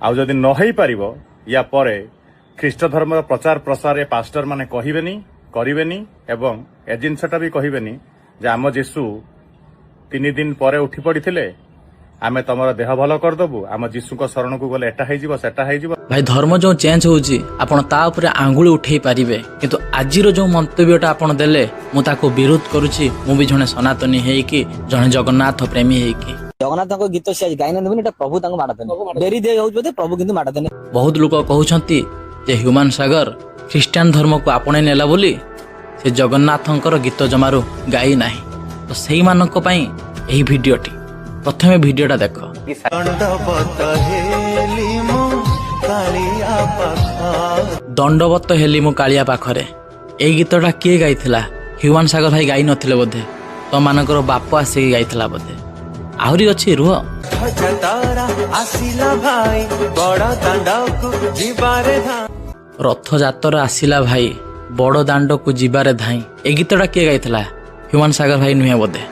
आउ जदि न होई पारिबो या परे ख्रीष्ट धर्म प्रचार प्रसार ए पास्टर माने कहिबेनी करिबेनी एवं ए जिनसटा भी कहिबेनी जे आम जीशु 3 दिन परे उठी पड़िथिले आमे तमरा देह भलो करदबु आम जीशु को शरण को गले एटा हेजिबो सेटा हेजिबो। भाई धर्म जो चेंज होउची आपण ता ऊपर आंगुली उठेई पारिबे किंतु आजिर जो मंतव्यटा आपण देले मु ताको विरोध करूची। मु भी जने सनातनी हेई कि जने जगन्नाथ प्रेमी हेई कि जगन्नाथ को गीत से गायन देबे एटा प्रभु ताको माडा देने बेरी दे होउछ बते प्रभु किंतु माडा देने। बहुत लोक कहउछंती जे ह्यूमन सागर ख्रिस्टियन धर्म को आपणे नेला बोली से जगन्नाथंकर गीत जमारू गाई नाही। तो सेही मानक पई एही भिडियोटी प्रथमे भिडियोटा देख। दंडवत हेली मु कालिया पाखरे एई गीतटा किए गाइथिला? ह्यूमन सागर भाई गाई नथिले बोधे तो मानकर बाप आसी गाइथिला बोधे। आहुरी अछि रुह रथ जातर आसिला भाई बड़ दांड को जीवारे धाई ए गीतटा किए गाइथिला? ह्यूमन सागर भाई नुहे बोधे।